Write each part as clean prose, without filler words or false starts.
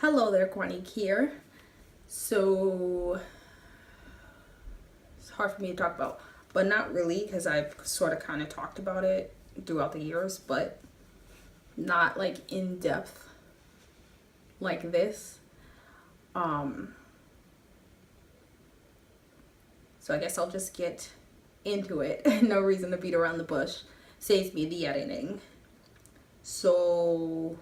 Hello there, Q.u.A.n.IQ here. So it's hard for me to talk about, but not really, because I've sort of kind of talked about it throughout the years, but not like in depth like this. So I guess I'll just get into it. No reason to beat around the bush. Saves me the editing. So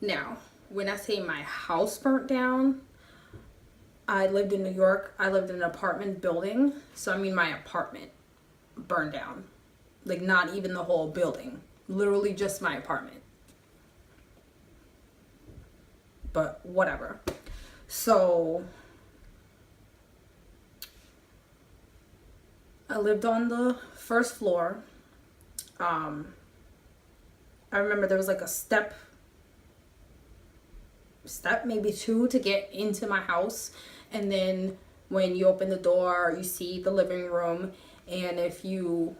now, when I say my house burnt down, I lived in New York. I lived in an apartment building. So I mean my apartment burned down. Like not even the whole building. Literally just my apartment. But whatever. So I lived on the first floor. I remember there was like a step maybe two to get into my house, and then when you open the door you see the living room, and if you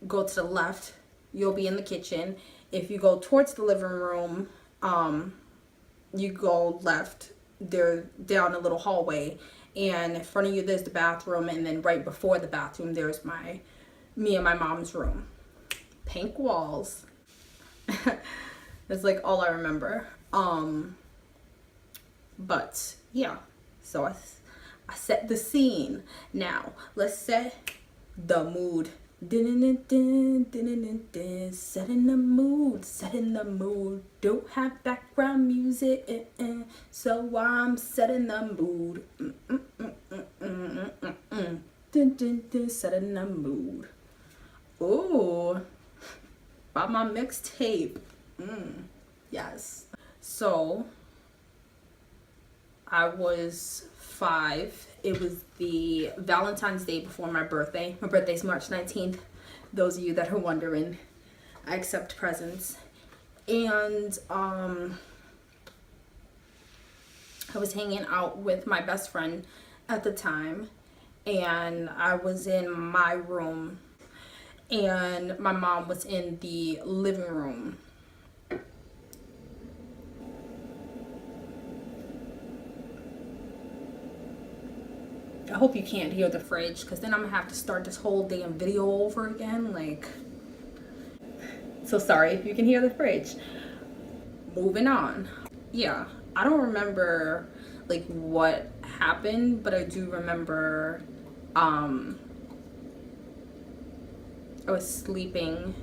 go to the left you'll be in the kitchen. If you go towards the living room, you go left, there down a little hallway, and in front of you there's the bathroom, and then right before the bathroom there's me and my mom's room. Pink walls. That's like all I remember. But yeah, so I set the scene. Now let's set the mood. Setting the mood, setting the mood. Don't have background music, so I'm setting the mood. Setting the mood. Ooh, by my mixtape. Yes. So I was 5. It was the Valentine's Day before my birthday. My birthday's March 19th. Those of you that are wondering, I accept presents. And I was hanging out with my best friend at the time, and I was in my room, and my mom was in the living room. I hope you can't hear the fridge, because then I'm gonna have to start this whole damn video over again. Like, so sorry if you can hear the fridge. Moving on. Yeah, I don't remember like what happened, but I do remember I was sleeping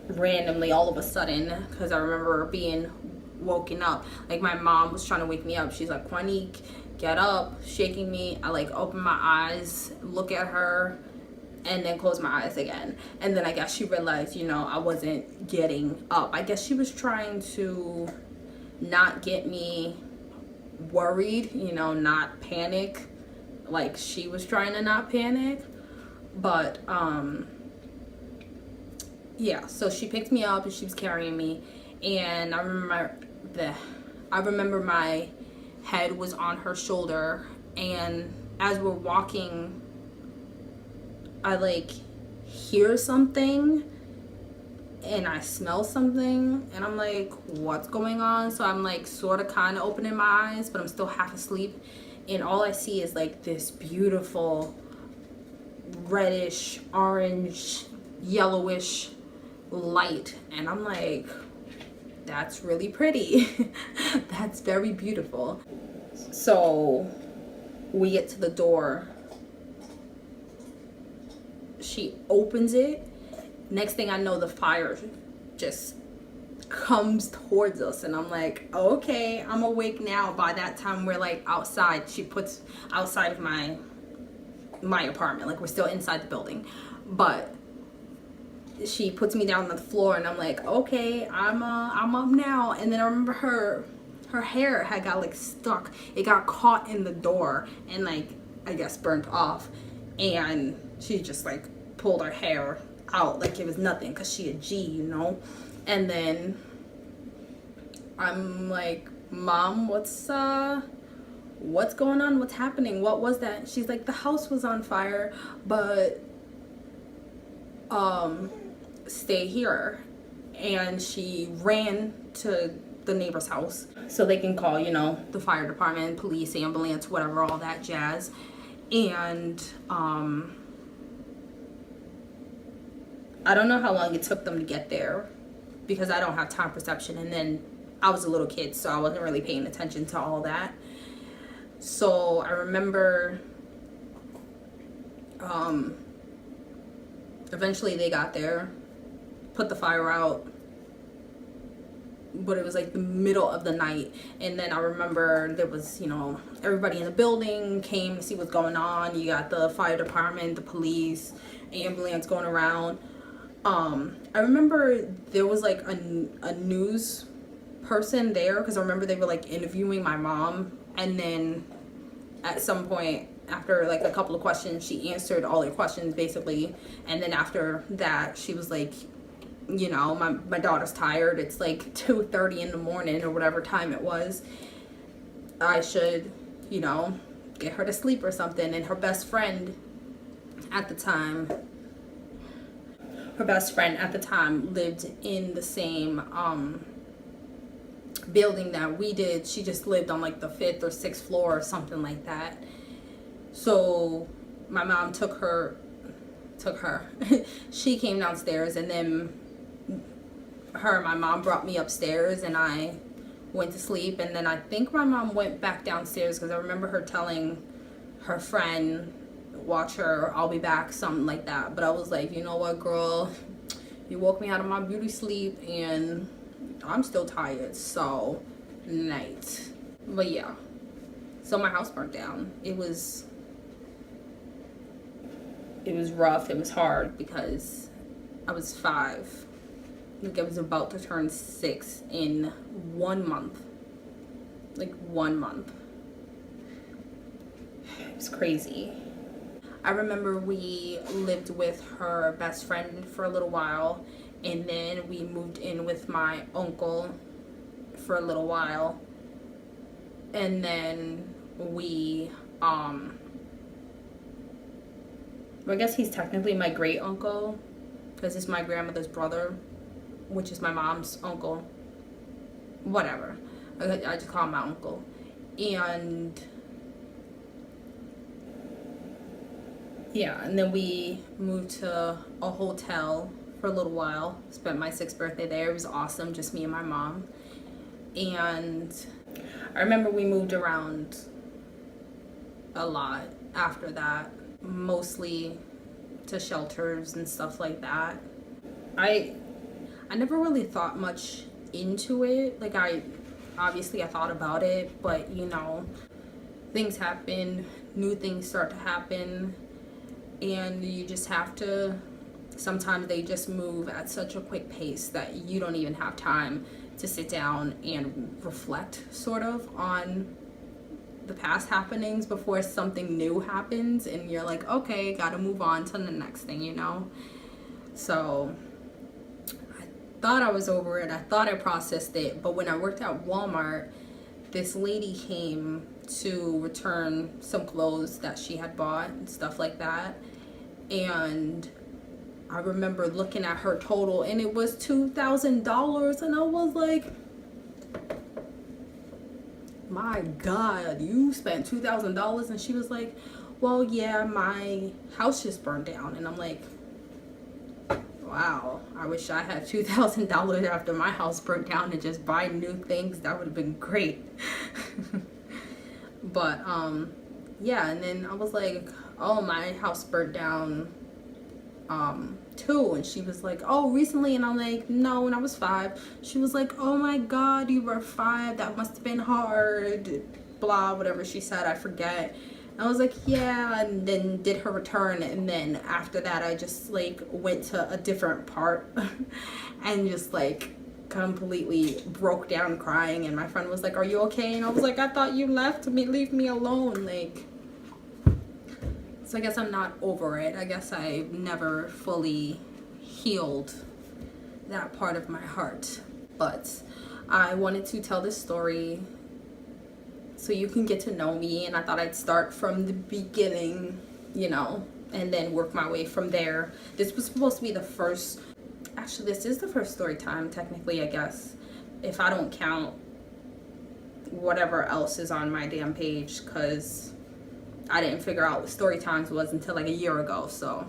randomly all of a sudden, because I remember being woken up. Like my mom was trying to wake me up. She's like, "Q.u.A.n.IQ, get up," shaking me. I like open my eyes, look at her, and then close my eyes again. And then I guess she realized, I wasn't getting up. I guess she was trying to not get me worried, not panic. Like she was trying to not panic. But yeah, so she picked me up and she was carrying me, and I remember my head was on her shoulder, and as we're walking I like hear something and I smell something, and I'm like, what's going on? So I'm like sort of kind of opening my eyes, but I'm still half asleep, and all I see is like this beautiful reddish, orange, yellowish light, and I'm like, that's really pretty. That's very beautiful. So we get to the door, she opens it. Next thing I know, the fire just comes towards us, and I'm like, okay, I'm awake now. By that time we're like outside. She puts outside of my apartment, like we're still inside the building, but she puts me down on the floor, and I'm like, okay, I'm up now. And then I remember her hair had got like stuck. It got caught in the door and like I guess burnt off, and she just like pulled her hair out like it was nothing, because she a G, And then I'm like, Mom, what's going on? What's happening? What was that? She's like, the house was on fire, but stay here. and she ran to the neighbor's house so they can call, you know, the fire department, police, ambulance, whatever, all that jazz. And I don't know how long it took them to get there because I don't have time perception, and then I was a little kid, so I wasn't really paying attention to all that. So I remember eventually they got there, put the fire out, but it was like the middle of the night. And then I remember there was, you know, everybody in the building came to see what's going on. You got the fire department, the police, ambulance going around. I remember there was like a news person there because I remember they were like interviewing my mom, and then at some point after like a couple of questions, she answered all their questions basically, and then after that she was like, you know, my daughter's tired, it's like 2:30 in the morning or whatever time it was, I should, you know, get her to sleep or something. And her best friend at the time lived in the same building that we did. She just lived on like the 5th or 6th floor or something like that. So my mom took her she came downstairs, and then my mom brought me upstairs, and I went to sleep. And then I think my mom went back downstairs because I remember her telling her friend, watch her, I'll be back, something like that. But I was like, you know what, girl, you woke me out of my beauty sleep and I'm still tired, so night. But yeah, so my house burnt down. It was rough. It was hard because I was 5. Like I was about to turn 6 in 1 month. Like 1 month. It was crazy. I remember we lived with her best friend for a little while, and then we moved in with my uncle for a little while, and then we I guess he's technically my great uncle because it's my grandmother's brother, which is my mom's uncle. Whatever, I just call him my uncle. And yeah, and then we moved to a hotel for a little while. Spent my 6th birthday there. It was awesome, just me and my mom. And I remember we moved around a lot after that, mostly to shelters and stuff like that. I never really thought much into it. Like I thought about it, but you know, things happen, new things start to happen, and you just have to, sometimes they just move at such a quick pace that you don't even have time to sit down and reflect sort of on the past happenings before something new happens, and you're like, okay, gotta move on to the next thing, you know. So I thought I was over it, I thought I processed it, but when I worked at Walmart, this lady came to return some clothes that she had bought and stuff like that. And I remember looking at her total, and it was $2,000, and I was like, my God, you spent $2,000? And she was like, well, yeah, my house just burned down. And I'm like, wow, I wish I had $2,000 after my house burnt down to just buy new things. That would have been great. But yeah, and then I was like, oh, my house burnt down too. And she was like, oh, recently? And I'm like, no, when I was 5. She was like, oh my God, you were 5, that must have been hard, blah, whatever she said, I forget. I was like, yeah, and then did her return. And then after that, I just like went to a different part and just like completely broke down crying. And my friend was like, are you okay? And I was like, I thought you left me, leave me alone. Like, so I guess I'm not over it. I guess I never fully healed that part of my heart. But I wanted to tell this story so you can get to know me, and I thought I'd start from the beginning, you know, and then work my way from there. This was supposed to be the first Actually, this is the first story time, technically, I guess, if I don't count whatever else is on my damn page, because I didn't figure out what story times was until like a year ago. So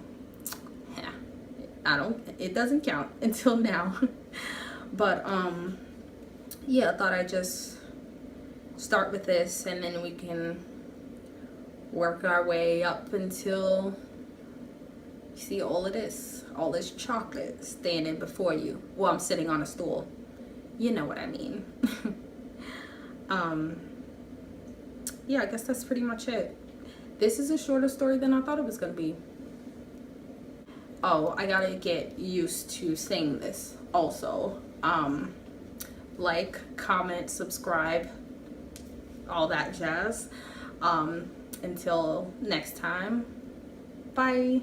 yeah, it doesn't count until now. But yeah, I thought I'd just start with this, and then we can work our way up until you see all of this, all this chocolate standing before you. Well, I'm sitting on a stool. You know what I mean. Yeah, I guess that's pretty much it. This is a shorter story than I thought it was gonna be. Oh, I gotta get used to saying this also. Like, comment, subscribe, all that jazz. Until next time, bye.